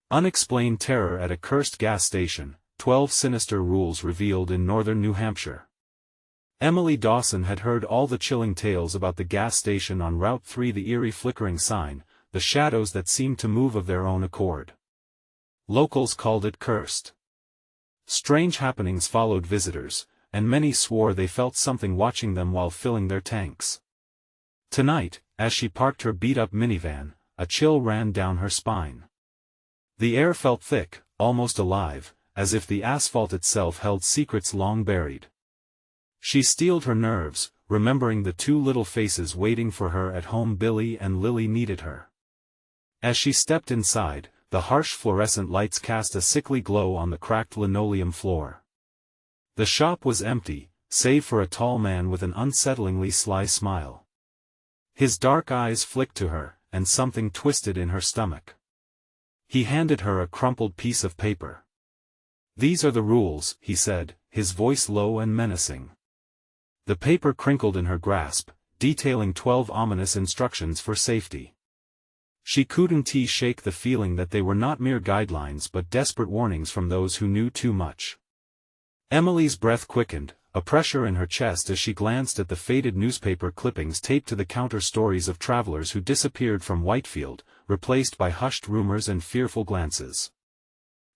Unexplained terror at a cursed gas station, 12 sinister rules revealed in Northern New Hampshire. Emily Dawson had heard all the chilling tales about the gas station on Route 3, the eerie flickering sign, the shadows that seemed to move of their own accord. Locals called it cursed. Strange happenings followed visitors, and many swore they felt something watching them while filling their tanks. Tonight, as she parked her beat-up minivan, a chill ran down her spine. The air felt thick, almost alive, as if the asphalt itself held secrets long buried. She steeled her nerves, remembering the two little faces waiting for her at home. Billy and Lily needed her. As she stepped inside, the harsh fluorescent lights cast a sickly glow on the cracked linoleum floor. The shop was empty, save for a tall man with an unsettlingly sly smile. His dark eyes flicked to her, and something twisted in her stomach. He handed her a crumpled piece of paper. "These are the rules," he said, his voice low and menacing. The paper crinkled in her grasp, detailing 12 ominous instructions for safety. She couldn't shake the feeling that they were not mere guidelines but desperate warnings from those who knew too much. Emily's breath quickened, a pressure in her chest as she glanced at the faded newspaper clippings taped to the counter, stories of travelers who disappeared from Whitefield, replaced by hushed rumors and fearful glances.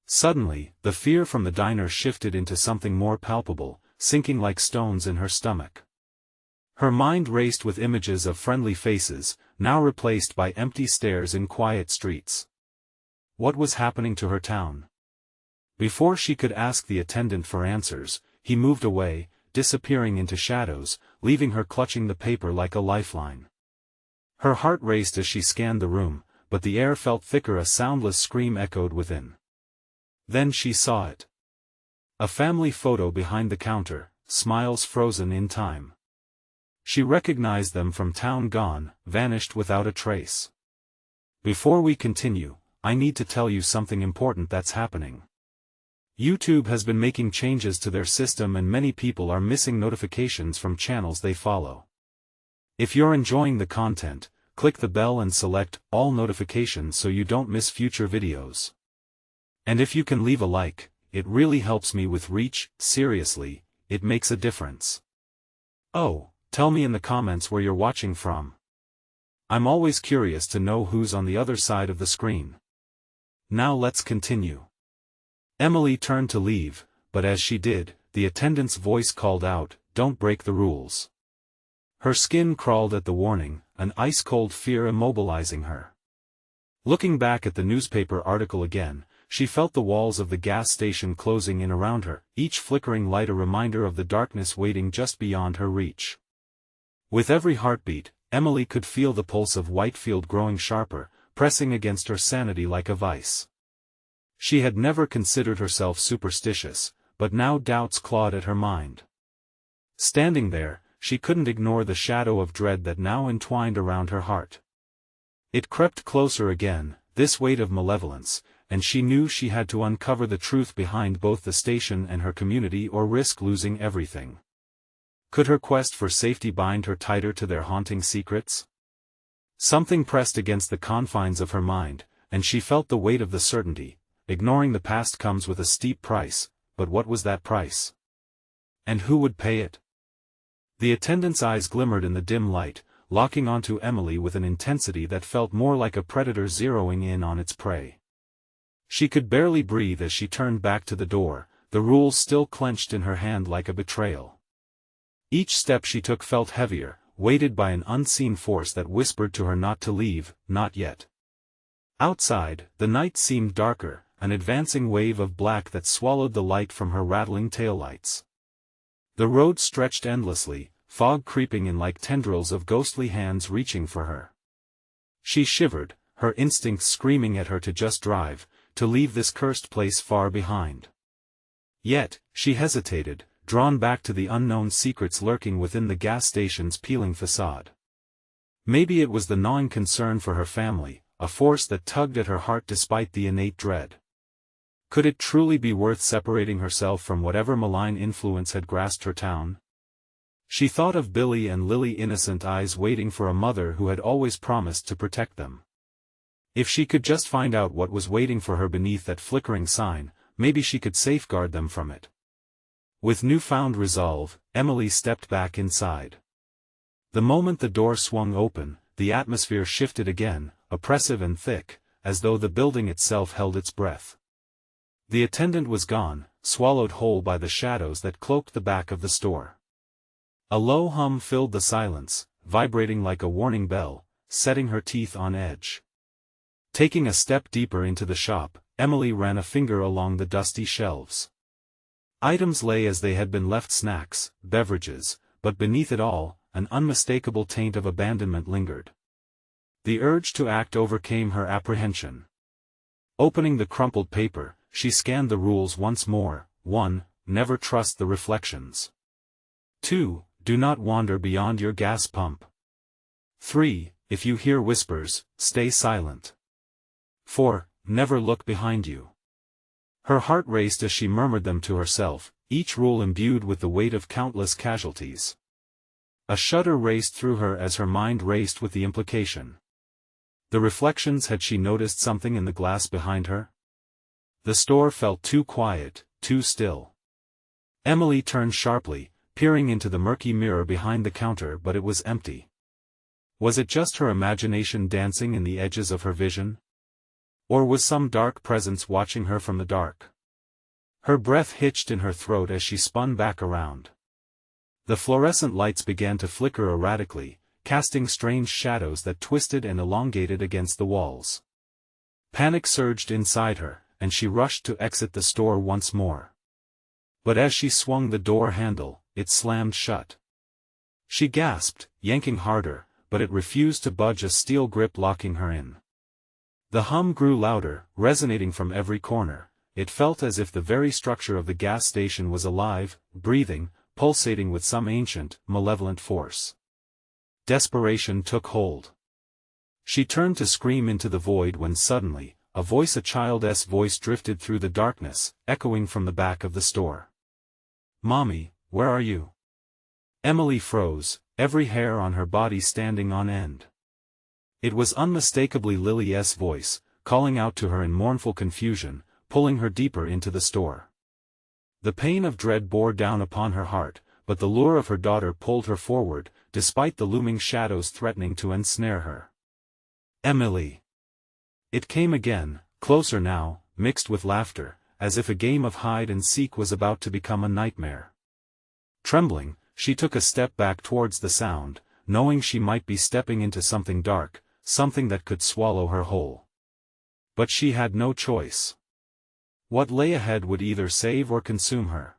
Suddenly, the fear from the diner shifted into something more palpable, sinking like stones in her stomach. Her mind raced with images of friendly faces, now replaced by empty stares in quiet streets. What was happening to her town? Before she could ask the attendant for answers, he moved away, disappearing into shadows, leaving her clutching the paper like a lifeline. Her heart raced as she scanned the room, but the air felt thicker. A soundless scream echoed within. Then she saw it. A family photo behind the counter, smiles frozen in time. She recognized them from town, gone, vanished without a trace. Before we continue, I need to tell you something important that's happening. YouTube has been making changes to their system and many people are missing notifications from channels they follow. If you're enjoying the content, click the bell and select all notifications so you don't miss future videos. And if you can leave a like, it really helps me with reach. Seriously, it makes a difference. Oh, tell me in the comments where you're watching from. I'm always curious to know who's on the other side of the screen. Now let's continue. Emily turned to leave, but as she did, the attendant's voice called out, "Don't break the rules." Her skin crawled at the warning, an ice-cold fear immobilizing her. Looking back at the newspaper article again, she felt the walls of the gas station closing in around her, each flickering light a reminder of the darkness waiting just beyond her reach. With every heartbeat, Emily could feel the pulse of Whitefield growing sharper, pressing against her sanity like a vice. She had never considered herself superstitious, but now doubts clawed at her mind. Standing there, she couldn't ignore the shadow of dread that now entwined around her heart. It crept closer again, this weight of malevolence, and she knew she had to uncover the truth behind both the station and her community or risk losing everything. Could her quest for safety bind her tighter to their haunting secrets? Something pressed against the confines of her mind, and she felt the weight of the certainty. Ignoring the past comes with a steep price, but what was that price? And who would pay it? The attendant's eyes glimmered in the dim light, locking onto Emily with an intensity that felt more like a predator zeroing in on its prey. She could barely breathe as she turned back to the door, the rules still clenched in her hand like a betrayal. Each step she took felt heavier, weighted by an unseen force that whispered to her not to leave, not yet. Outside, the night seemed darker, an advancing wave of black that swallowed the light from her rattling taillights. The road stretched endlessly, fog creeping in like tendrils of ghostly hands reaching for her. She shivered, her instincts screaming at her to just drive, to leave this cursed place far behind. Yet, she hesitated, drawn back to the unknown secrets lurking within the gas station's peeling facade. Maybe it was the gnawing concern for her family, a force that tugged at her heart despite the innate dread. Could it truly be worth separating herself from whatever malign influence had grasped her town? She thought of Billy and Lily, innocent eyes waiting for a mother who had always promised to protect them. If she could just find out what was waiting for her beneath that flickering sign, maybe she could safeguard them from it. With newfound resolve, Emily stepped back inside. The moment the door swung open, the atmosphere shifted again, oppressive and thick, as though the building itself held its breath. The attendant was gone, swallowed whole by the shadows that cloaked the back of the store. A low hum filled the silence, vibrating like a warning bell, setting her teeth on edge. Taking a step deeper into the shop, Emily ran a finger along the dusty shelves. Items lay as they had been left: snacks, beverages, but beneath it all, an unmistakable taint of abandonment lingered. The urge to act overcame her apprehension. Opening the crumpled paper, she scanned the rules once more. 1. Never trust the reflections. 2. Do not wander beyond your gas pump. 3. If you hear whispers, stay silent. 4. Never look behind you. Her heart raced as she murmured them to herself, each rule imbued with the weight of countless casualties. A shudder raced through her as her mind raced with the implication. The reflections. Had she noticed something in the glass behind her? The store felt too quiet, too still. Emily turned sharply, peering into the murky mirror behind the counter, but it was empty. Was it just her imagination dancing in the edges of her vision? Or was some dark presence watching her from the dark? Her breath hitched in her throat as she spun back around. The fluorescent lights began to flicker erratically, casting strange shadows that twisted and elongated against the walls. Panic surged inside her, and she rushed to exit the store once more. But as she swung the door handle, it slammed shut. She gasped, yanking harder, but it refused to budge, a steel grip locking her in. The hum grew louder, resonating from every corner. It felt as if the very structure of the gas station was alive, breathing, pulsating with some ancient, malevolent force. Desperation took hold. She turned to scream into the void when suddenly, a child's voice drifted through the darkness, echoing from the back of the store. "Mommy, where are you?" Emily froze, every hair on her body standing on end. It was unmistakably Lily's voice, calling out to her in mournful confusion, pulling her deeper into the store. The pain of dread bore down upon her heart, but the lure of her daughter pulled her forward, despite the looming shadows threatening to ensnare her. "Emily!" It came again, closer now, mixed with laughter, as if a game of hide-and-seek was about to become a nightmare. Trembling, she took a step back towards the sound, knowing she might be stepping into something dark, something that could swallow her whole. But she had no choice. What lay ahead would either save or consume her.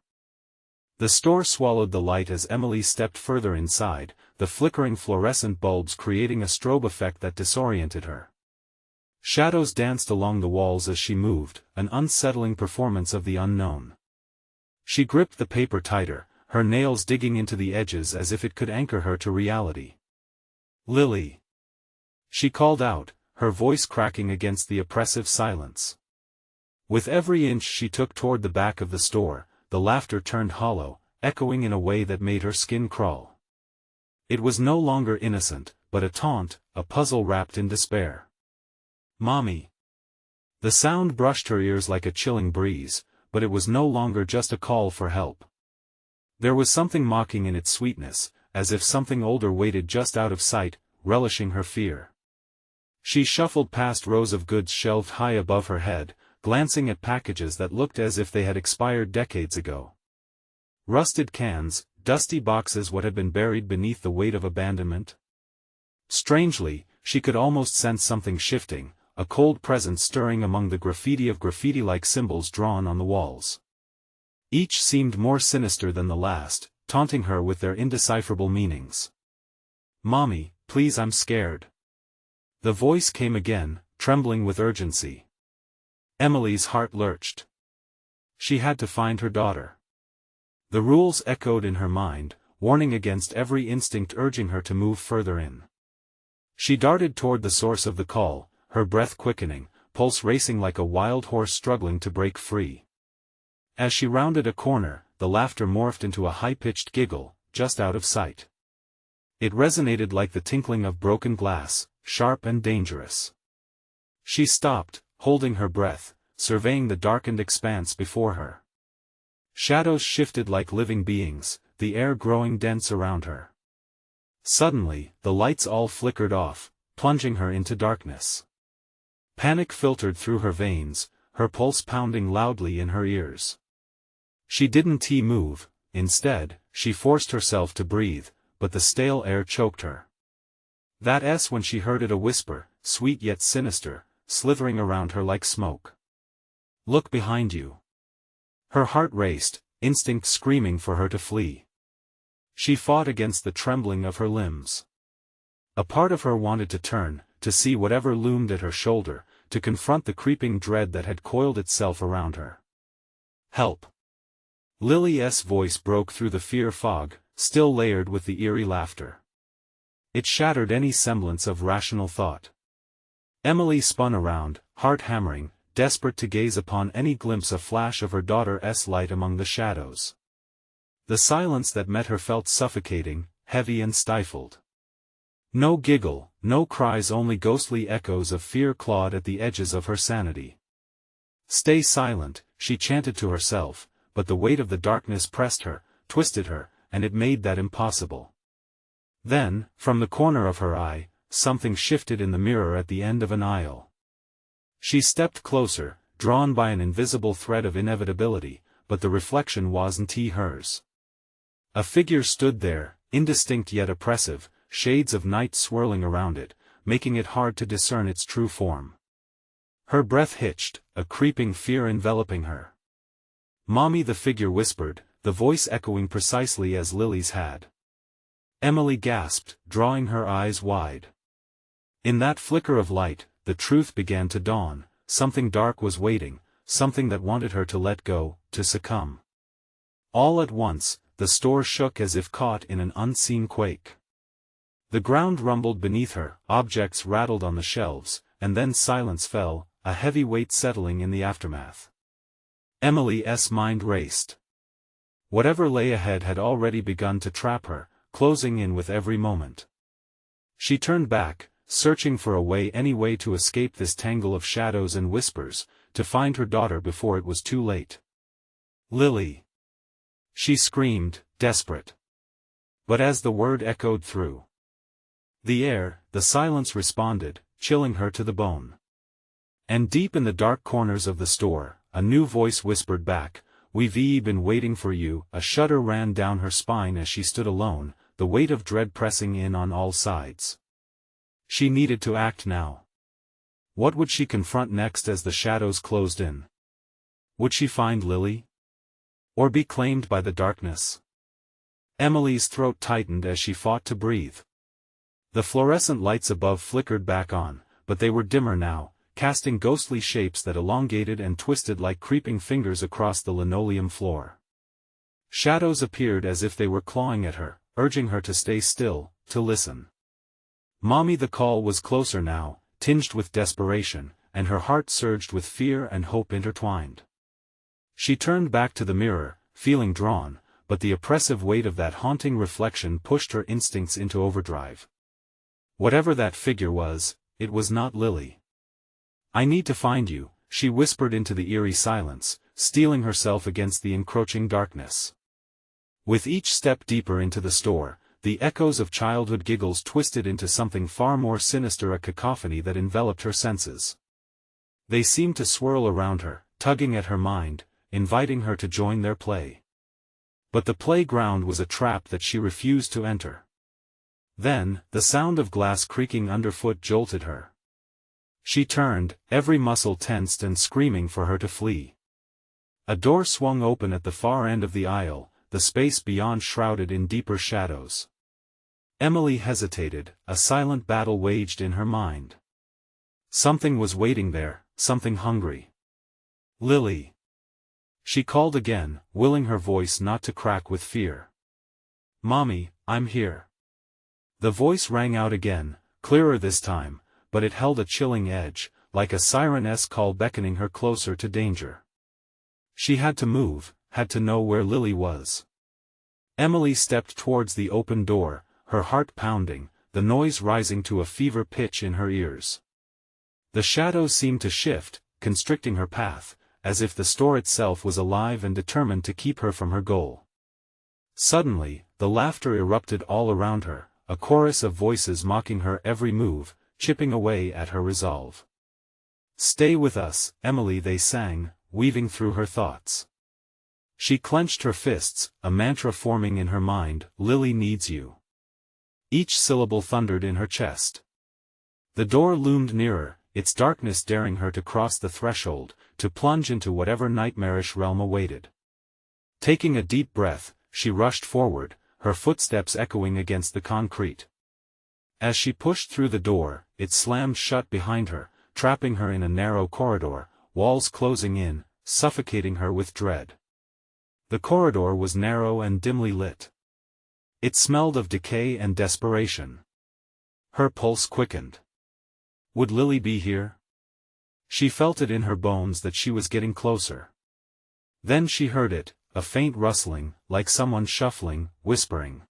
The store swallowed the light as Emily stepped further inside, the flickering fluorescent bulbs creating a strobe effect that disoriented her. Shadows danced along the walls as she moved, an unsettling performance of the unknown. She gripped the paper tighter, her nails digging into the edges as if it could anchor her to reality. "Lily!" She called out, her voice cracking against the oppressive silence. With every inch she took toward the back of the store, the laughter turned hollow, echoing in a way that made her skin crawl. It was no longer innocent, but a taunt, a puzzle wrapped in despair. "Mommy!" The sound brushed her ears like a chilling breeze, but it was no longer just a call for help. There was something mocking in its sweetness, as if something older waited just out of sight, relishing her fear. She shuffled past rows of goods shelved high above her head, glancing at packages that looked as if they had expired decades ago. Rusted cans, dusty boxes, what had been buried beneath the weight of abandonment? Strangely, she could almost sense something shifting, a cold presence stirring among the graffiti of graffiti-like symbols drawn on the walls. Each seemed more sinister than the last, taunting her with their indecipherable meanings. "Mommy, please, I'm scared." The voice came again, trembling with urgency. Emily's heart lurched. She had to find her daughter. The rules echoed in her mind, warning against every instinct urging her to move further in. She darted toward the source of the call, her breath quickening, pulse racing like a wild horse struggling to break free. As she rounded a corner, the laughter morphed into a high-pitched giggle, just out of sight. It resonated like the tinkling of broken glass, sharp and dangerous. She stopped, holding her breath, surveying the darkened expanse before her. Shadows shifted like living beings, the air growing dense around her. Suddenly, the lights all flickered off, plunging her into darkness. Panic filtered through her veins, her pulse pounding loudly in her ears. She didn't move, instead, she forced herself to breathe, but the stale air choked her. That's when she heard it, a whisper, sweet yet sinister, slithering around her like smoke. "Look behind you." Her heart raced, instinct screaming for her to flee. She fought against the trembling of her limbs. A part of her wanted to turn, to see whatever loomed at her shoulder, to confront the creeping dread that had coiled itself around her. "Help!" Lily's voice broke through the fear fog, still layered with the eerie laughter. It shattered any semblance of rational thought. Emily spun around, heart hammering, desperate to gaze upon any glimpse of flash of her daughter's light among the shadows. The silence that met her felt suffocating, heavy and stifled. No giggle, no cries, only ghostly echoes of fear clawed at the edges of her sanity. "Stay silent," she chanted to herself, but the weight of the darkness pressed her, twisted her, and it made that impossible. Then, from the corner of her eye, something shifted in the mirror at the end of an aisle. She stepped closer, drawn by an invisible thread of inevitability, but the reflection wasn't hers. A figure stood there, indistinct yet oppressive, shades of night swirling around it, making it hard to discern its true form. Her breath hitched, a creeping fear enveloping her. "Mommy," the figure whispered, the voice echoing precisely as Lily's had. Emily gasped, drawing her eyes wide. In that flicker of light, the truth began to dawn. Something dark was waiting, something that wanted her to let go, to succumb. All at once, the store shook as if caught in an unseen quake. The ground rumbled beneath her, objects rattled on the shelves, and then silence fell, a heavy weight settling in the aftermath. Emily's mind raced. Whatever lay ahead had already begun to trap her, closing in with every moment. She turned back, searching for a way, any way to escape this tangle of shadows and whispers, to find her daughter before it was too late. "Lily!" she screamed, desperate. But as the word echoed through the air, the silence responded, chilling her to the bone. And deep in the dark corners of the store, a new voice whispered back, "We've been waiting for you." A shudder ran down her spine as she stood alone, the weight of dread pressing in on all sides. She needed to act now. What would she confront next as the shadows closed in? Would she find Lily? Or be claimed by the darkness? Emily's throat tightened as she fought to breathe. The fluorescent lights above flickered back on, but they were dimmer now, casting ghostly shapes that elongated and twisted like creeping fingers across the linoleum floor. Shadows appeared as if they were clawing at her, urging her to stay still, to listen. "Mommy!" The call was closer now, tinged with desperation, and her heart surged with fear and hope intertwined. She turned back to the mirror, feeling drawn, but the oppressive weight of that haunting reflection pushed her instincts into overdrive. Whatever that figure was, it was not Lily. "I need to find you," she whispered into the eerie silence, steeling herself against the encroaching darkness. With each step deeper into the store, the echoes of childhood giggles twisted into something far more sinister, a cacophony that enveloped her senses. They seemed to swirl around her, tugging at her mind, inviting her to join their play. But the playground was a trap that she refused to enter. Then, the sound of glass creaking underfoot jolted her. She turned, every muscle tensed and screaming for her to flee. A door swung open at the far end of the aisle, the space beyond shrouded in deeper shadows. Emily hesitated, a silent battle waged in her mind. Something was waiting there, something hungry. "Lily!" she called again, willing her voice not to crack with fear. "Mommy, I'm here." The voice rang out again, clearer this time, but it held a chilling edge, like a siren's call beckoning her closer to danger. She had to move, had to know where Lily was. Emily stepped towards the open door, her heart pounding, the noise rising to a fever pitch in her ears. The shadows seemed to shift, constricting her path, as if the store itself was alive and determined to keep her from her goal. Suddenly, the laughter erupted all around her, a chorus of voices mocking her every move, chipping away at her resolve. "Stay with us, Emily," they sang, weaving through her thoughts. She clenched her fists, a mantra forming in her mind, "Lily needs you." Each syllable thundered in her chest. The door loomed nearer, its darkness daring her to cross the threshold, to plunge into whatever nightmarish realm awaited. Taking a deep breath, she rushed forward, her footsteps echoing against the concrete. As she pushed through the door, it slammed shut behind her, trapping her in a narrow corridor, walls closing in, suffocating her with dread. The corridor was narrow and dimly lit. It smelled of decay and desperation. Her pulse quickened. Would Lily be here? She felt it in her bones that she was getting closer. Then she heard it, a faint rustling, like someone shuffling, whispering.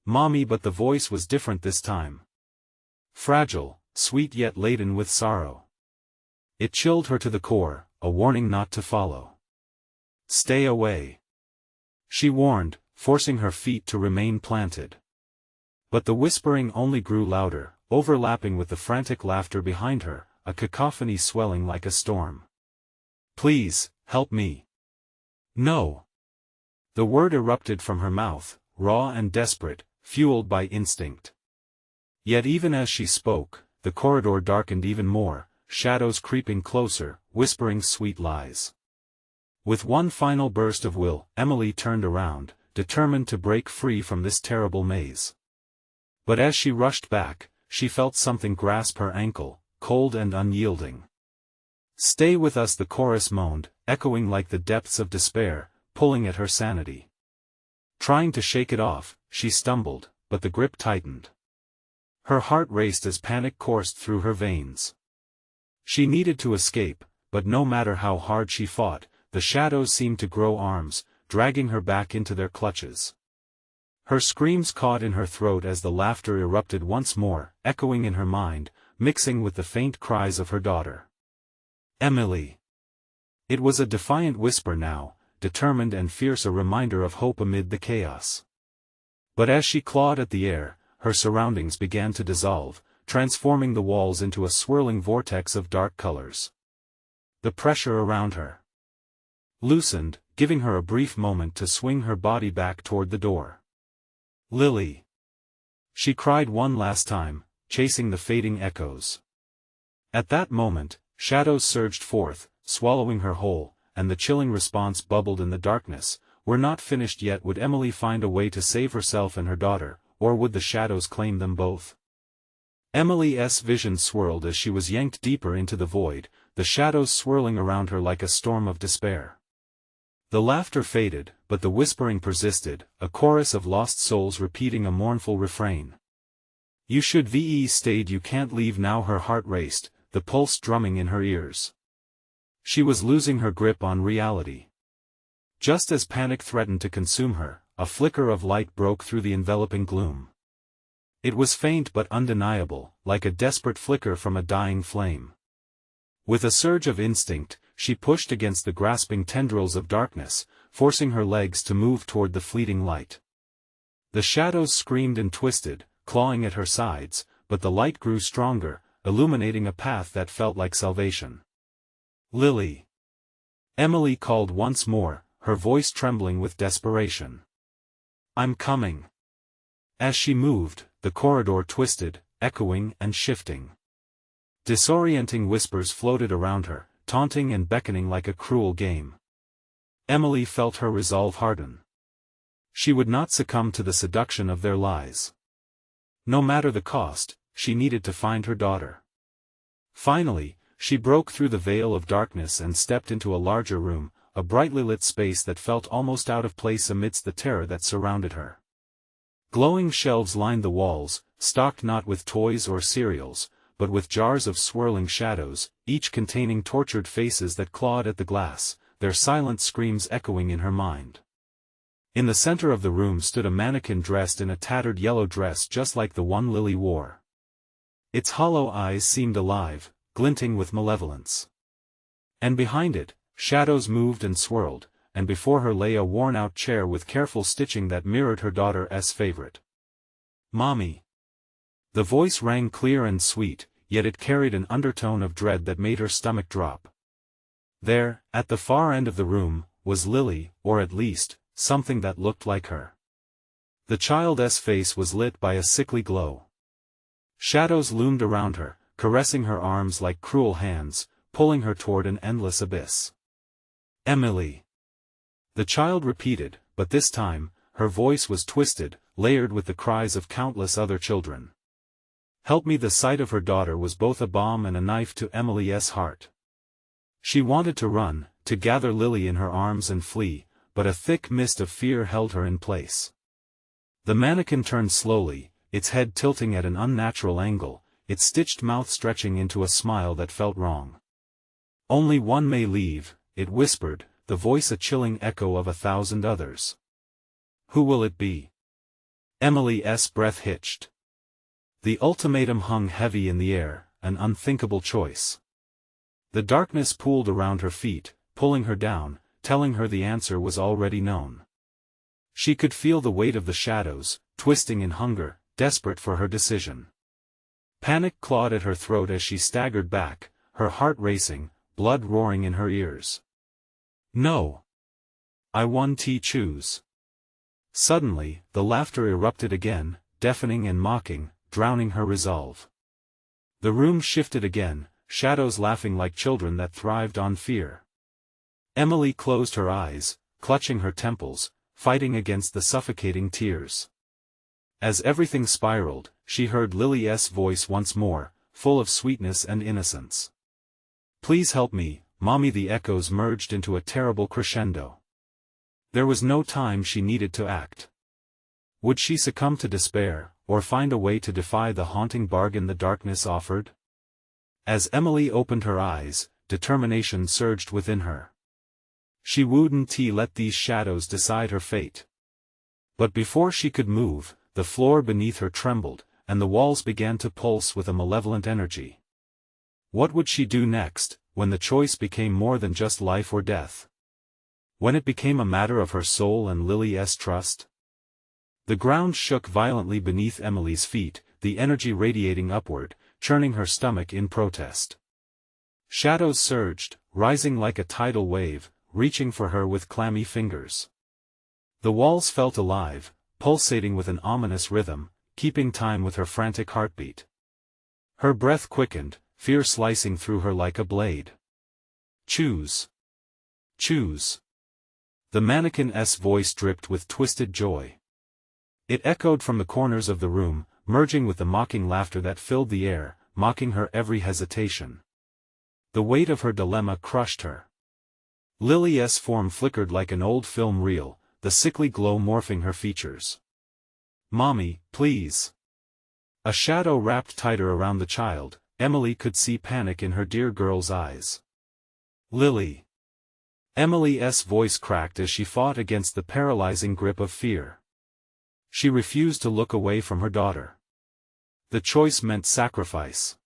"Mommy," but the voice was different this time. Fragile, sweet yet laden with sorrow. It chilled her to the core, a warning not to follow. "Stay away," she warned, forcing her feet to remain planted. But the whispering only grew louder, overlapping with the frantic laughter behind her, a cacophony swelling like a storm. "Please, help me." "No." The word erupted from her mouth, raw and desperate, fueled by instinct. Yet even as she spoke, the corridor darkened even more, shadows creeping closer, whispering sweet lies. With one final burst of will, Emily turned around, determined to break free from this terrible maze. But as she rushed back, she felt something grasp her ankle, cold and unyielding. "Stay with us," the chorus moaned, echoing like the depths of despair, pulling at her sanity. Trying to shake it off, she stumbled, but the grip tightened. Her heart raced as panic coursed through her veins. She needed to escape, but no matter how hard she fought, the shadows seemed to grow arms, dragging her back into their clutches. Her screams caught in her throat as the laughter erupted once more, echoing in her mind, mixing with the faint cries of her daughter. "Emily!" It was a defiant whisper now, determined and fierce, a reminder of hope amid the chaos. But as she clawed at the air, her surroundings began to dissolve, transforming the walls into a swirling vortex of dark colors. The pressure around her loosened, giving her a brief moment to swing her body back toward the door. "Lily!" she cried one last time, chasing the fading echoes. At that moment, shadows surged forth, swallowing her whole, and the chilling response bubbled in the darkness. We're not finished yet. Would Emily find a way to save herself and her daughter, or would the shadows claim them both? Emily's vision swirled as she was yanked deeper into the void, the shadows swirling around her like a storm of despair. The laughter faded, but the whispering persisted, a chorus of lost souls repeating a mournful refrain. "You should ve stayed, you can't leave now." Her heart raced, the pulse drumming in her ears. She was losing her grip on reality. Just as panic threatened to consume her, a flicker of light broke through the enveloping gloom. It was faint but undeniable, like a desperate flicker from a dying flame. With a surge of instinct, she pushed against the grasping tendrils of darkness, forcing her legs to move toward the fleeting light. The shadows screamed and twisted, clawing at her sides, but the light grew stronger, illuminating a path that felt like salvation. "Lily!" Emily called once more, her voice trembling with desperation. "I'm coming." As she moved, the corridor twisted, echoing and shifting. Disorienting whispers floated around her, taunting and beckoning like a cruel game. Emily felt her resolve harden. She would not succumb to the seduction of their lies. No matter the cost, she needed to find her daughter. Finally, she broke through the veil of darkness and stepped into a larger room, a brightly lit space that felt almost out of place amidst the terror that surrounded her. Glowing shelves lined the walls, stocked not with toys or cereals, but with jars of swirling shadows, each containing tortured faces that clawed at the glass, their silent screams echoing in her mind. In the center of the room stood a mannequin dressed in a tattered yellow dress just like the one Lily wore. Its hollow eyes seemed alive, glinting with malevolence. And behind it, shadows moved and swirled, and before her lay a worn-out chair with careful stitching that mirrored her daughter's favorite. "Mommy." The voice rang clear and sweet, yet it carried an undertone of dread that made her stomach drop. There, at the far end of the room, was Lily, or at least, something that looked like her. The child's face was lit by a sickly glow. Shadows loomed around her, caressing her arms like cruel hands, pulling her toward an endless abyss. "Emily." The child repeated, but this time, her voice was twisted, layered with the cries of countless other children. "Help me." The sight of her daughter was both a balm and a knife to Emily's heart. She wanted to run, to gather Lily in her arms and flee, but a thick mist of fear held her in place. The mannequin turned slowly, its head tilting at an unnatural angle, its stitched mouth stretching into a smile that felt wrong. "Only one may leave," it whispered, the voice a chilling echo of 1,000 others. "Who will it be?" Emily's breath hitched. The ultimatum hung heavy in the air, an unthinkable choice. The darkness pooled around her feet, pulling her down, telling her the answer was already known. She could feel the weight of the shadows, twisting in hunger, desperate for her decision. Panic clawed at her throat as she staggered back, her heart racing, blood roaring in her ears. "No. I want to choose." Suddenly, the laughter erupted again, deafening and mocking, drowning her resolve. The room shifted again, shadows laughing like children that thrived on fear. Emily closed her eyes, clutching her temples, fighting against the suffocating tears. As everything spiraled, she heard Lily's voice once more, full of sweetness and innocence. "Please help me, Mommy." The echoes merged into a terrible crescendo. There was no time she needed to act. Would she succumb to despair, or find a way to defy the haunting bargain the darkness offered? As Emily opened her eyes, determination surged within her. She wouldn't let these shadows decide her fate. But before she could move, the floor beneath her trembled, and the walls began to pulse with a malevolent energy. What would she do next, when the choice became more than just life or death? When it became a matter of her soul and Lily's trust? The ground shook violently beneath Emily's feet, the energy radiating upward, churning her stomach in protest. Shadows surged, rising like a tidal wave, reaching for her with clammy fingers. The walls felt alive, pulsating with an ominous rhythm, keeping time with her frantic heartbeat. Her breath quickened, fear slicing through her like a blade. "Choose. Choose." The mannequin's voice dripped with twisted joy. It echoed from the corners of the room, merging with the mocking laughter that filled the air, mocking her every hesitation. The weight of her dilemma crushed her. Lily's form flickered like an old film reel, the sickly glow morphing her features. "Mommy, please." A shadow wrapped tighter around the child. Emily could see panic in her dear girl's eyes. "Lily." Emily's voice cracked as she fought against the paralyzing grip of fear. She refused to look away from her daughter. The choice meant sacrifice.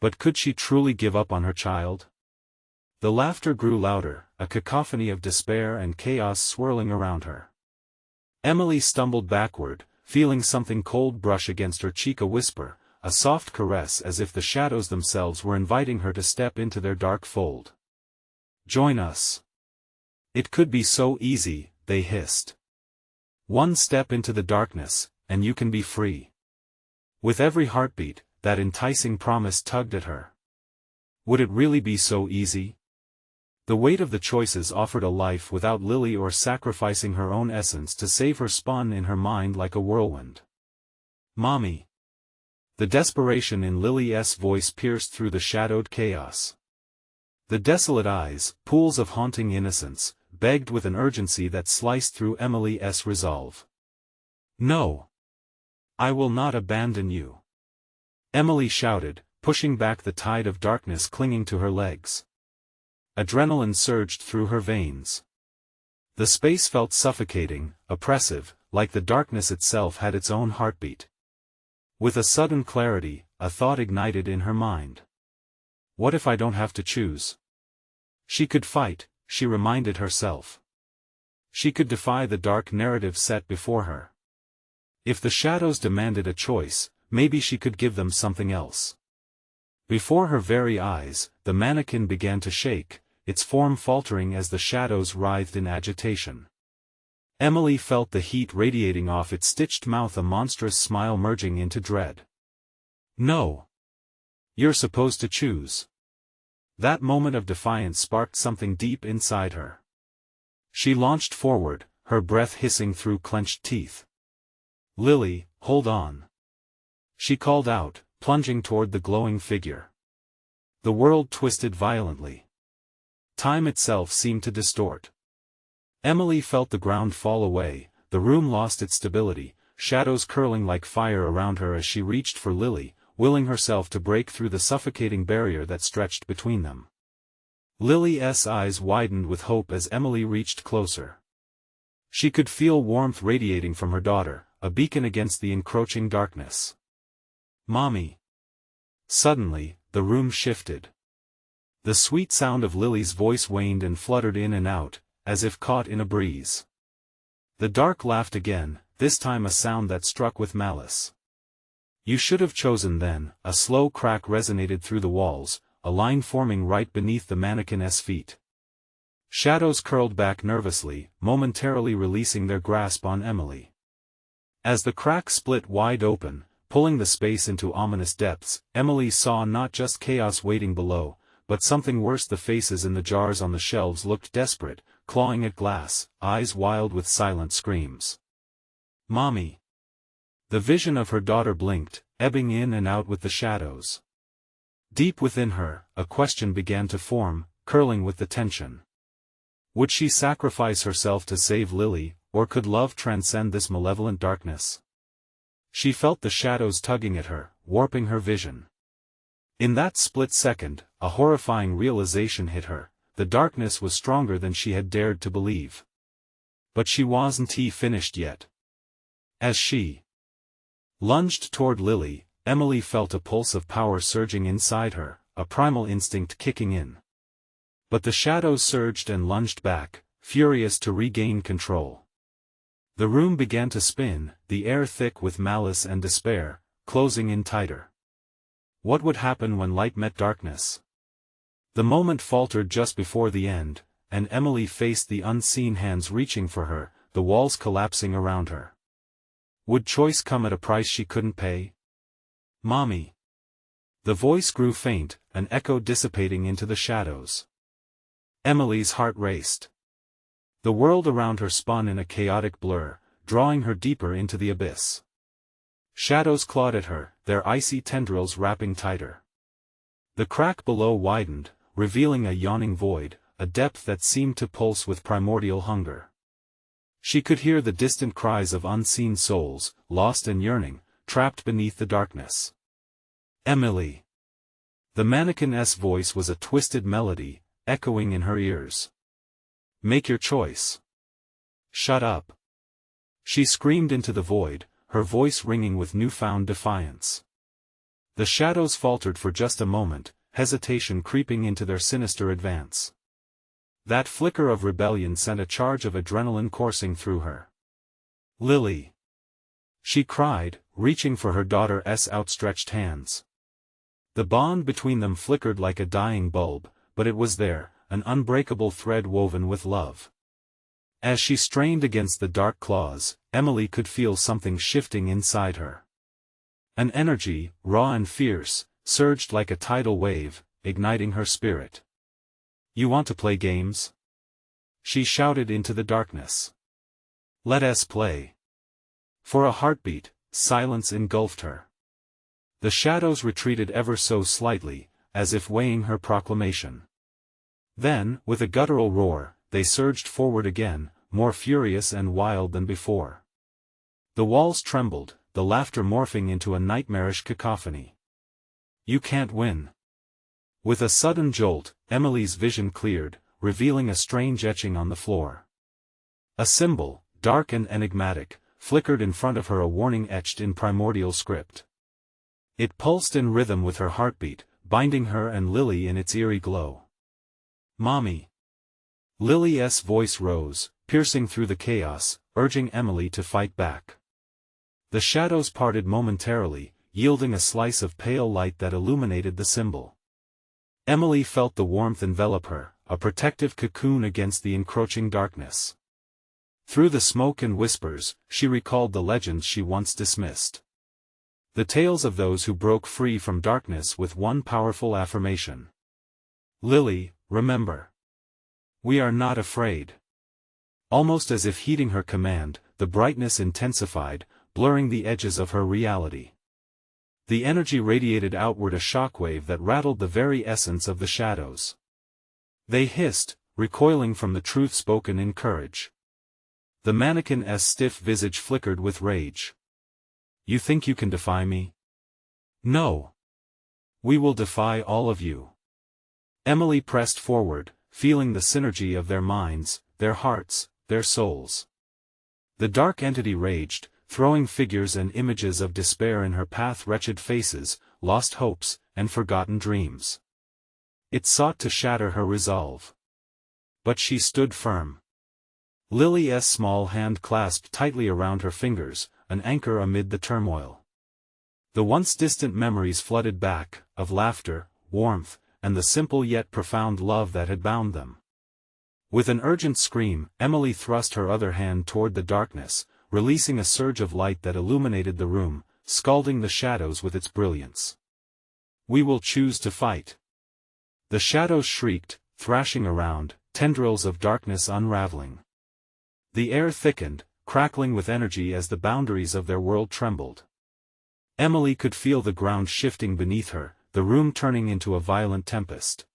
But could she truly give up on her child? The laughter grew louder, a cacophony of despair and chaos swirling around her. Emily stumbled backward, feeling something cold brush against her cheek, a whisper, a soft caress, as if the shadows themselves were inviting her to step into their dark fold. "Join us. It could be so easy," they hissed. "One step into the darkness, and you can be free." With every heartbeat, that enticing promise tugged at her. Would it really be so easy? The weight of the choices offered a life without Lily, or sacrificing her own essence to save her, spun in her mind like a whirlwind. "Mommy." The desperation in Lily's voice pierced through the shadowed chaos. The desolate eyes, pools of haunting innocence, begged with an urgency that sliced through Emily's resolve. "No. I will not abandon you," Emily shouted, pushing back the tide of darkness clinging to her legs. Adrenaline surged through her veins. The space felt suffocating, oppressive, like the darkness itself had its own heartbeat. With a sudden clarity, a thought ignited in her mind. What if I don't have to choose? She could fight, she reminded herself. She could defy the dark narrative set before her. If the shadows demanded a choice, maybe she could give them something else. Before her very eyes, the mannequin began to shake, its form faltering as the shadows writhed in agitation. Emily felt the heat radiating off its stitched mouth, a monstrous smile merging into dread. No. You're supposed to choose. That moment of defiance sparked something deep inside her. She launched forward, her breath hissing through clenched teeth. Lily, hold on. She called out, plunging toward the glowing figure. The world twisted violently. Time itself seemed to distort. Emily felt the ground fall away, the room lost its stability, shadows curling like fire around her as she reached for Lily, willing herself to break through the suffocating barrier that stretched between them. Lily's eyes widened with hope as Emily reached closer. She could feel warmth radiating from her daughter, a beacon against the encroaching darkness. Mommy. Suddenly, the room shifted. The sweet sound of Lily's voice waned and fluttered in and out, as if caught in a breeze. The dark laughed again, this time a sound that struck with malice. You should have chosen then. A slow crack resonated through the walls, a line forming right beneath the mannequin's feet. Shadows curled back nervously, momentarily releasing their grasp on Emily. As the crack split wide open, pulling the space into ominous depths, Emily saw not just chaos waiting below, but something worse. The faces in the jars on the shelves looked desperate, clawing at glass, eyes wild with silent screams. Mommy. The vision of her daughter blinked, ebbing in and out with the shadows. Deep within her, a question began to form, curling with the tension. Would she sacrifice herself to save Lily, or could love transcend this malevolent darkness? She felt the shadows tugging at her, warping her vision. In that split second, a horrifying realization hit her: the darkness was stronger than she had dared to believe. But she wasn't finished yet. As she lunged toward Lily, Emily felt a pulse of power surging inside her, a primal instinct kicking in. But the shadows surged and lunged back, furious to regain control. The room began to spin, the air thick with malice and despair, closing in tighter. What would happen when light met darkness? The moment faltered just before the end, and Emily faced the unseen hands reaching for her, the walls collapsing around her. Would choice come at a price she couldn't pay? Mommy. The voice grew faint, an echo dissipating into the shadows. Emily's heart raced. The world around her spun in a chaotic blur, drawing her deeper into the abyss. Shadows clawed at her, their icy tendrils wrapping tighter. The crack below widened, revealing a yawning void, a depth that seemed to pulse with primordial hunger. She could hear the distant cries of unseen souls, lost and yearning, trapped beneath the darkness. Emily. The mannequin's voice was a twisted melody, echoing in her ears. Make your choice. Shut up. She screamed into the void, her voice ringing with newfound defiance. The shadows faltered for just a moment, hesitation creeping into their sinister advance. That flicker of rebellion sent a charge of adrenaline coursing through her. Lily. She cried, reaching for her daughter's outstretched hands. The bond between them flickered like a dying bulb, but it was there, an unbreakable thread woven with love. As she strained against the dark claws, Emily could feel something shifting inside her. An energy, raw and fierce, surged like a tidal wave, igniting her spirit. You want to play games? She shouted into the darkness. Let us play. For a heartbeat, silence engulfed her. The shadows retreated ever so slightly, as if weighing her proclamation. Then, with a guttural roar, they surged forward again, more furious and wild than before. The walls trembled, the laughter morphing into a nightmarish cacophony. You can't win. With a sudden jolt, Emily's vision cleared, revealing a strange etching on the floor. A symbol, dark and enigmatic, flickered in front of her, a warning etched in primordial script. It pulsed in rhythm with her heartbeat, binding her and Lily in its eerie glow. "Mommy." Lily's voice rose, piercing through the chaos, urging Emily to fight back. The shadows parted momentarily, yielding a slice of pale light that illuminated the symbol. Emily felt the warmth envelop her, a protective cocoon against the encroaching darkness. Through the smoke and whispers, she recalled the legends she once dismissed. The tales of those who broke free from darkness with one powerful affirmation. "Lily, remember. We are not afraid." Almost as if heeding her command, the brightness intensified, blurring the edges of her reality. The energy radiated outward, a shockwave that rattled the very essence of the shadows. They hissed, recoiling from the truth spoken in courage. The mannequin's stiff visage flickered with rage. "You think you can defy me? No. We will defy all of you." Emily pressed forward, feeling the synergy of their minds, their hearts, their souls. The dark entity raged, throwing figures and images of despair in her path, wretched faces, lost hopes, and forgotten dreams. It sought to shatter her resolve. But she stood firm. Lily's small hand clasped tightly around her fingers, an anchor amid the turmoil. The once distant memories flooded back, of laughter, warmth, and the simple yet profound love that had bound them. With an urgent scream, Emily thrust her other hand toward the darkness, releasing a surge of light that illuminated the room, scalding the shadows with its brilliance. "We will choose to fight." The shadows shrieked, thrashing around, tendrils of darkness unraveling. The air thickened, crackling with energy as the boundaries of their world trembled. Emily could feel the ground shifting beneath her, the room turning into a violent tempest.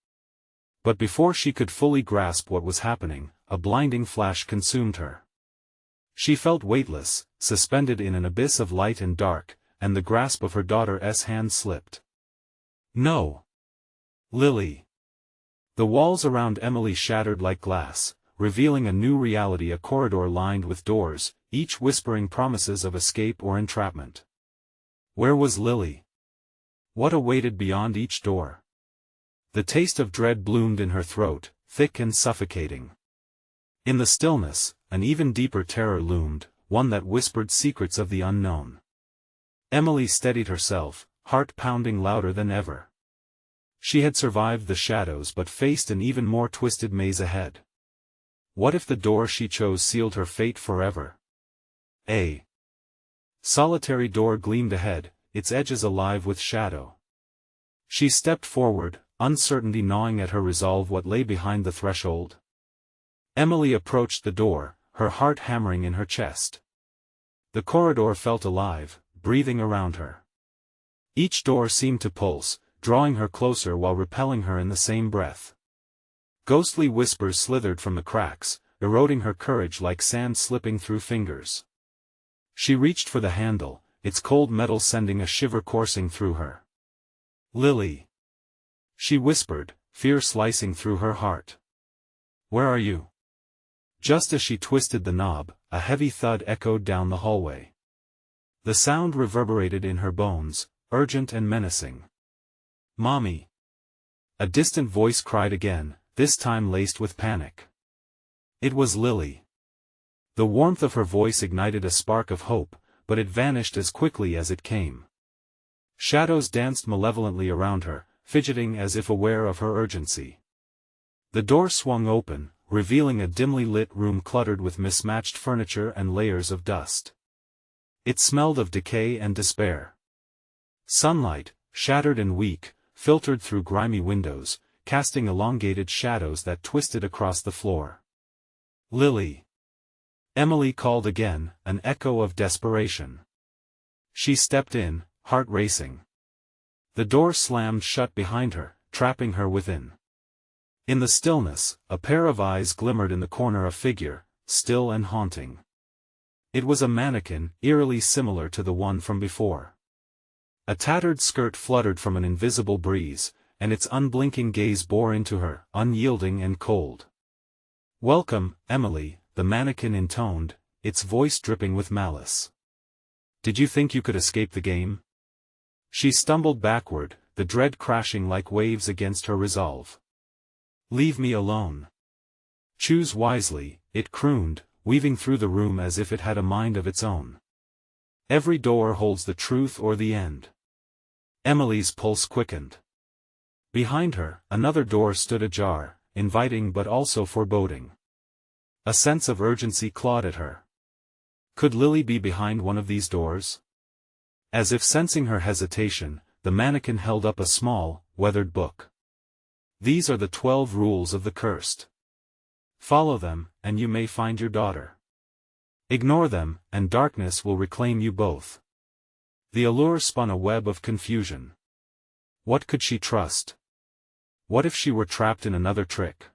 But before she could fully grasp what was happening, a blinding flash consumed her. She felt weightless, suspended in an abyss of light and dark, and the grasp of her daughter's hand slipped. "No. Lily." The walls around Emily shattered like glass, revealing a new reality, a corridor lined with doors, each whispering promises of escape or entrapment. Where was Lily? What awaited beyond each door? The taste of dread bloomed in her throat, thick and suffocating. In the stillness, an even deeper terror loomed, one that whispered secrets of the unknown. Emily steadied herself, heart pounding louder than ever. She had survived the shadows but faced an even more twisted maze ahead. What if the door she chose sealed her fate forever? A solitary door gleamed ahead, its edges alive with shadow. She stepped forward, uncertainty gnawing at her resolve. What lay behind the threshold? Emily approached the door, her heart hammering in her chest. The corridor felt alive, breathing around her. Each door seemed to pulse, drawing her closer while repelling her in the same breath. Ghostly whispers slithered from the cracks, eroding her courage like sand slipping through fingers. She reached for the handle, its cold metal sending a shiver coursing through her. "Lily," she whispered, fear slicing through her heart. "Where are you?" Just as she twisted the knob, a heavy thud echoed down the hallway. The sound reverberated in her bones, urgent and menacing. "Mommy!" A distant voice cried again, this time laced with panic. It was Lily. The warmth of her voice ignited a spark of hope, but it vanished as quickly as it came. Shadows danced malevolently around her, fidgeting as if aware of her urgency. The door swung open, revealing a dimly lit room cluttered with mismatched furniture and layers of dust. It smelled of decay and despair. Sunlight, shattered and weak, filtered through grimy windows, casting elongated shadows that twisted across the floor. "Lily!" Emily called again, an echo of desperation. She stepped in, heart racing. The door slammed shut behind her, trapping her within. In the stillness, a pair of eyes glimmered in the corner, a figure, still and haunting. It was a mannequin, eerily similar to the one from before. A tattered skirt fluttered from an invisible breeze, and its unblinking gaze bore into her, unyielding and cold. "Welcome, Emily," the mannequin intoned, its voice dripping with malice. "Did you think you could escape the game?" She stumbled backward, the dread crashing like waves against her resolve. "Leave me alone. Choose wisely," it crooned, weaving through the room as if it had a mind of its own. "Every door holds the truth or the end." Emily's pulse quickened. Behind her, another door stood ajar, inviting but also foreboding. A sense of urgency clawed at her. Could Lily be behind one of these doors? As if sensing her hesitation, the mannequin held up a small, weathered book. "These are the 12 rules of the cursed. Follow them, and you may find your daughter. Ignore them, and darkness will reclaim you both." The allure spun a web of confusion. What could she trust? What if she were trapped in another trick?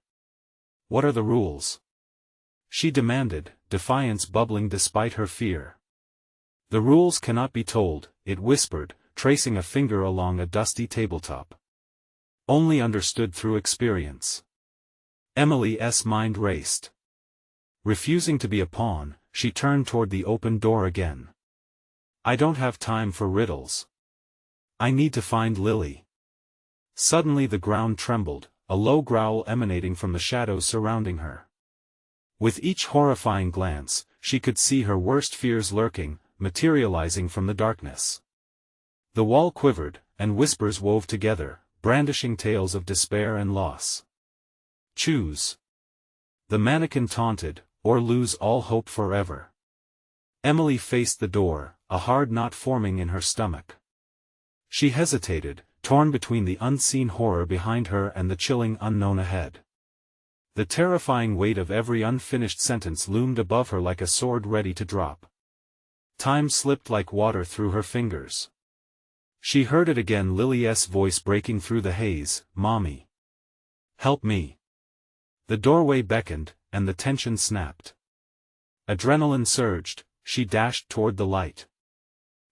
"What are the rules?" she demanded, defiance bubbling despite her fear. "The rules cannot be told," it whispered, tracing a finger along a dusty tabletop. "Only understood through experience." Emily's mind raced. Refusing to be a pawn, she turned toward the open door again. "I don't have time for riddles. I need to find Lily." Suddenly the ground trembled, a low growl emanating from the shadows surrounding her. With each horrifying glance, she could see her worst fears lurking, materializing from the darkness. The wall quivered, and whispers wove together, brandishing tales of despair and loss. "Choose," the mannequin taunted, "or lose all hope forever." Emily faced the door, a hard knot forming in her stomach. She hesitated, torn between the unseen horror behind her and the chilling unknown ahead. The terrifying weight of every unfinished sentence loomed above her like a sword ready to drop. Time slipped like water through her fingers. She heard it again, Lily's voice breaking through the haze, "Mommy. Help me." The doorway beckoned, and the tension snapped. Adrenaline surged, she dashed toward the light.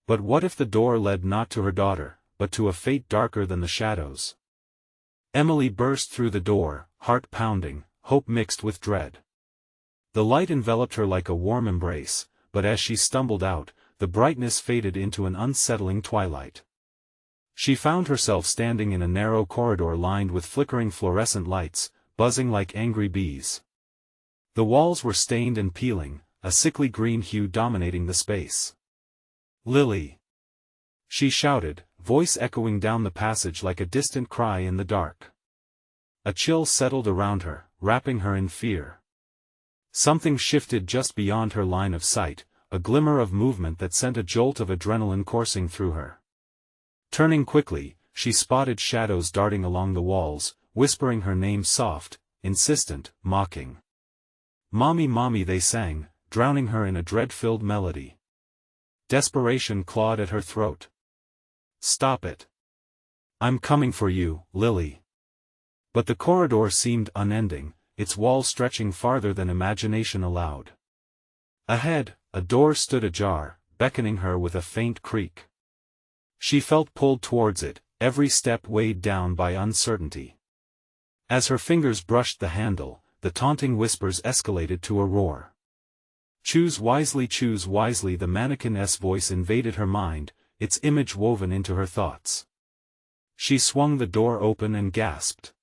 But what if the door led not to her daughter, but to a fate darker than the shadows? Emily burst through the door, heart pounding, hope mixed with dread. The light enveloped her like a warm embrace, but as she stumbled out, the brightness faded into an unsettling twilight. She found herself standing in a narrow corridor lined with flickering fluorescent lights, buzzing like angry bees. The walls were stained and peeling, a sickly green hue dominating the space. "Lily!" she shouted, voice echoing down the passage like a distant cry in the dark. A chill settled around her, wrapping her in fear. Something shifted just beyond her line of sight, a glimmer of movement that sent a jolt of adrenaline coursing through her. Turning quickly, she spotted shadows darting along the walls, whispering her name soft, insistent, mocking. "Mommy, mommy," they sang, drowning her in a dread-filled melody. Desperation clawed at her throat. "Stop it. I'm coming for you, Lily." But the corridor seemed unending, its walls stretching farther than imagination allowed. Ahead, a door stood ajar, beckoning her with a faint creak. She felt pulled towards it, every step weighed down by uncertainty. As her fingers brushed the handle, the taunting whispers escalated to a roar. Choose wisely, the mannequin's voice invaded her mind, its image woven into her thoughts. She swung the door open and gasped.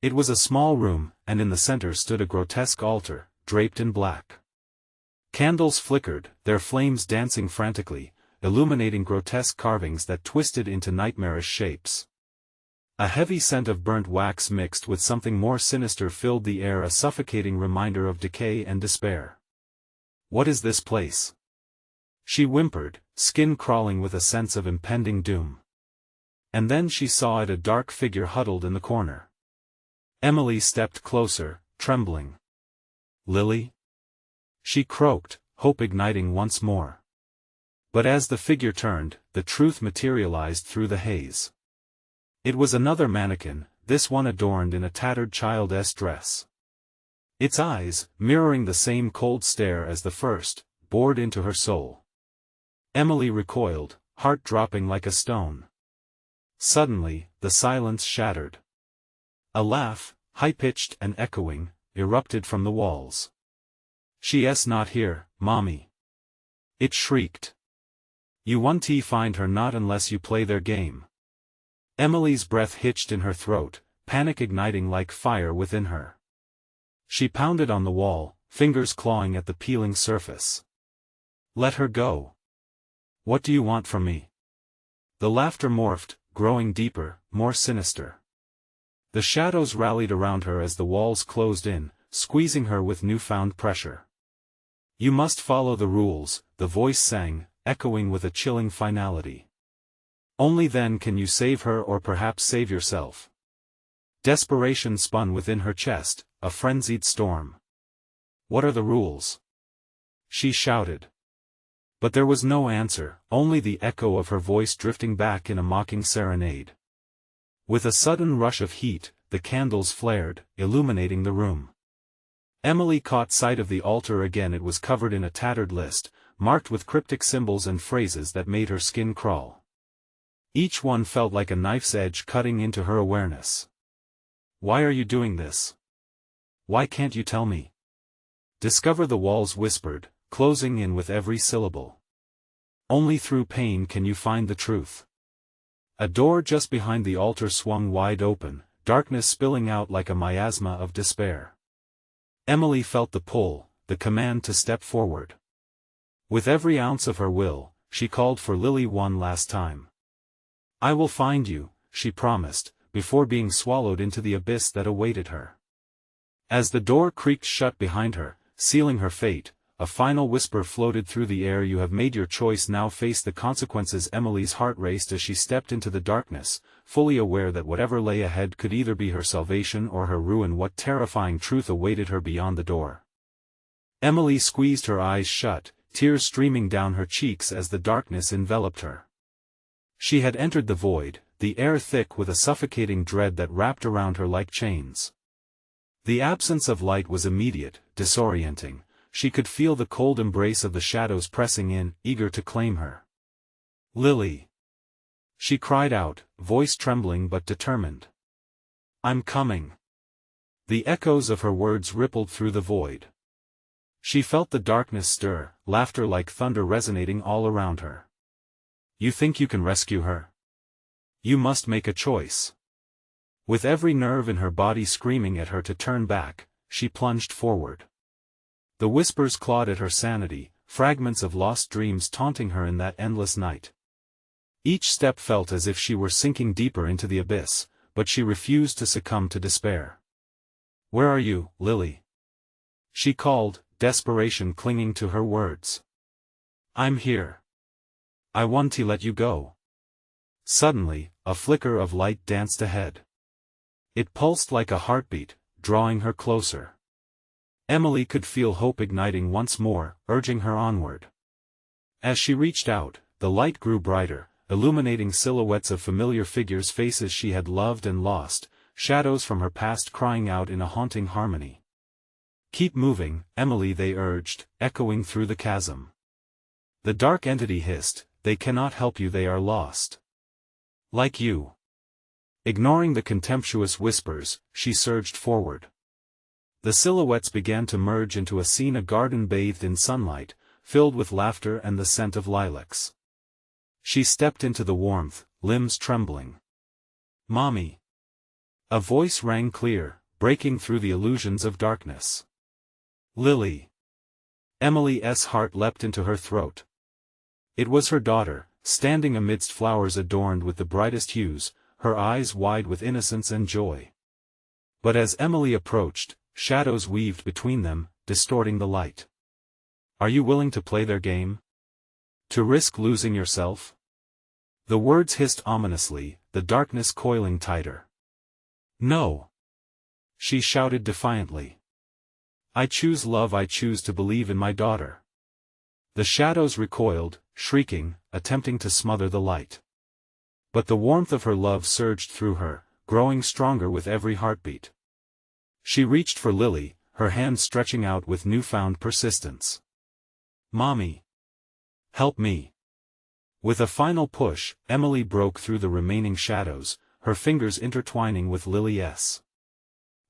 It was a small room, and in the center stood a grotesque altar, draped in black. Candles flickered, their flames dancing frantically, illuminating grotesque carvings that twisted into nightmarish shapes. A heavy scent of burnt wax mixed with something more sinister filled the air, a suffocating reminder of decay and despair. "What is this place?" she whimpered, skin crawling with a sense of impending doom. And then she saw it, a dark figure huddled in the corner. Emily stepped closer, trembling. "Lily?" she croaked, hope igniting once more. But as the figure turned, the truth materialized through the haze. It was another mannequin, this one adorned in a tattered child's dress. Its eyes, mirroring the same cold stare as the first, bored into her soul. Emily recoiled, heart dropping like a stone. Suddenly, the silence shattered. A laugh, high-pitched and echoing, erupted from the walls. "She's not here, Mommy!" it shrieked. "You won't find her, not unless you play their game." Emily's breath hitched in her throat, panic igniting like fire within her. She pounded on the wall, fingers clawing at the peeling surface. Let her go. What do you want from me? The laughter morphed, growing deeper, more sinister. The shadows rallied around her as the walls closed in, squeezing her with newfound pressure. You must follow the rules, the voice sang, echoing with a chilling finality. Only then can you save her or perhaps save yourself. Desperation spun within her chest, a frenzied storm. What are the rules? She shouted. But there was no answer, only the echo of her voice drifting back in a mocking serenade. With a sudden rush of heat, the candles flared, illuminating the room. Emily caught sight of the altar again. It was covered in a tattered list, marked with cryptic symbols and phrases that made her skin crawl. Each one felt like a knife's edge cutting into her awareness. Why are you doing this? Why can't you tell me? Discover, the walls whispered, closing in with every syllable. Only through pain can you find the truth. A door just behind the altar swung wide open, darkness spilling out like a miasma of despair. Emily felt the pull, the command to step forward. With every ounce of her will, she called for Lily one last time. I will find you, she promised, before being swallowed into the abyss that awaited her. As the door creaked shut behind her, sealing her fate, a final whisper floated through the air. You have made your choice, now face the consequences. Emily's heart raced as she stepped into the darkness, fully aware that whatever lay ahead could either be her salvation or her ruin. What terrifying truth awaited her beyond the door? Emily squeezed her eyes shut, tears streaming down her cheeks as the darkness enveloped her. She had entered the void, the air thick with a suffocating dread that wrapped around her like chains. The absence of light was immediate, disorienting. She could feel the cold embrace of the shadows pressing in, eager to claim her. Lily! She cried out, voice trembling but determined. I'm coming. The echoes of her words rippled through the void. She felt the darkness stir, laughter like thunder resonating all around her. You think you can rescue her? You must make a choice. With every nerve in her body screaming at her to turn back, she plunged forward. The whispers clawed at her sanity, fragments of lost dreams taunting her in that endless night. Each step felt as if she were sinking deeper into the abyss, but she refused to succumb to despair. Where are you, Lily? She called, desperation clinging to her words. I'm here. I want to let you go. Suddenly, a flicker of light danced ahead. It pulsed like a heartbeat, drawing her closer. Emily could feel hope igniting once more, urging her onward. As she reached out, the light grew brighter, illuminating silhouettes of familiar figures, faces she had loved and lost, shadows from her past crying out in a haunting harmony. Keep moving, Emily, they urged, echoing through the chasm. The dark entity hissed, they cannot help you, they are lost. Like you. Ignoring the contemptuous whispers, she surged forward. The silhouettes began to merge into a scene, a garden bathed in sunlight, filled with laughter and the scent of lilacs. She stepped into the warmth, limbs trembling. Mommy! A voice rang clear, breaking through the illusions of darkness. Lily! Emily's heart leapt into her throat. It was her daughter, standing amidst flowers adorned with the brightest hues, her eyes wide with innocence and joy. But as Emily approached, shadows weaved between them, distorting the light. Are you willing to play their game? To risk losing yourself? The words hissed ominously, the darkness coiling tighter. No! She shouted defiantly. I choose love, I choose to believe in my daughter. The shadows recoiled, shrieking, attempting to smother the light. But the warmth of her love surged through her, growing stronger with every heartbeat. She reached for Lily, her hand stretching out with newfound persistence. Mommy! Help me! With a final push, Emily broke through the remaining shadows, her fingers intertwining with Lily's.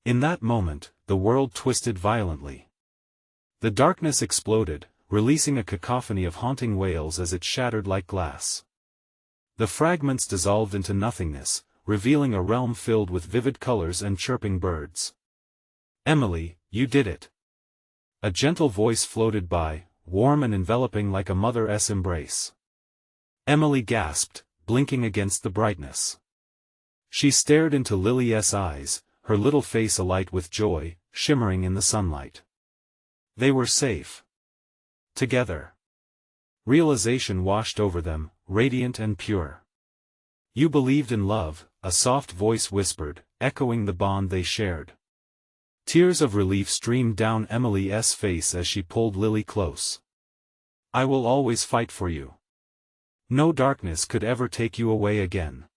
In that moment, the world twisted violently. The darkness exploded, releasing a cacophony of haunting wails as it shattered like glass. The fragments dissolved into nothingness, revealing a realm filled with vivid colors and chirping birds. "Emily, you did it!" A gentle voice floated by, warm and enveloping like a mother's embrace. Emily gasped, blinking against the brightness. She stared into Lily's eyes, her little face alight with joy, shimmering in the sunlight. They were safe. Together. Realization washed over them, radiant and pure. "You believed in love," a soft voice whispered, echoing the bond they shared. Tears of relief streamed down Emily's face as she pulled Lily close. "I will always fight for you. No darkness could ever take you away again."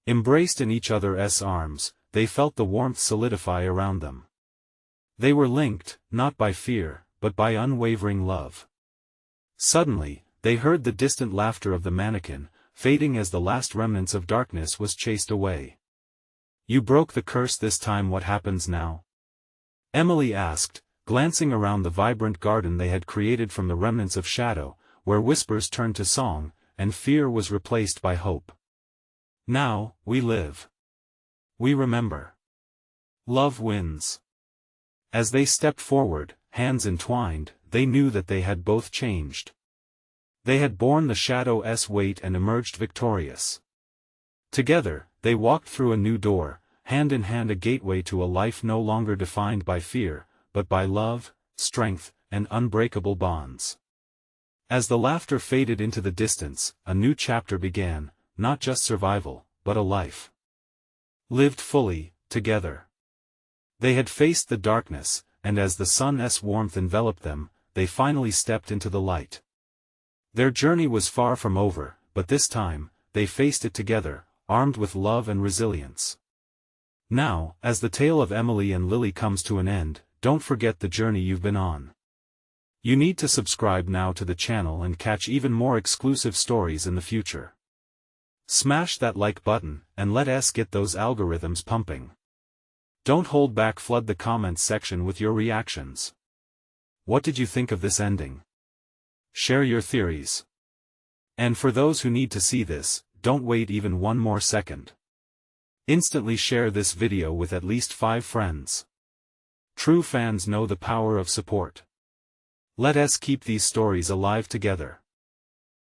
Embraced in each other's arms, they felt the warmth solidify around them. They were linked, not by fear, but by unwavering love. Suddenly, they heard the distant laughter of the mannequin, fading as the last remnants of darkness was chased away. "You broke the curse this time. What happens now?" Emily asked, glancing around the vibrant garden they had created from the remnants of shadow, where whispers turned to song, and fear was replaced by hope. "Now, we live. We remember. Love wins." As they stepped forward, hands entwined, they knew that they had both changed. They had borne the shadow's weight and emerged victorious. Together, they walked through a new door, hand in hand, a gateway to a life no longer defined by fear, but by love, strength, and unbreakable bonds. As the laughter faded into the distance, a new chapter began, not just survival, but a life lived fully, together. They had faced the darkness, and as the sun's warmth enveloped them, they finally stepped into the light. Their journey was far from over, but this time, they faced it together, armed with love and resilience. Now, as the tale of Emily and Lily comes to an end, don't forget the journey you've been on. You need to subscribe now to the channel and catch even more exclusive stories in the future. Smash that like button, and let us get those algorithms pumping. Don't hold back, flood the comments section with your reactions. What did you think of this ending? Share your theories. And for those who need to see this, don't wait even one more second. Instantly share this video with at least 5 friends. True fans know the power of support. Let us keep these stories alive together.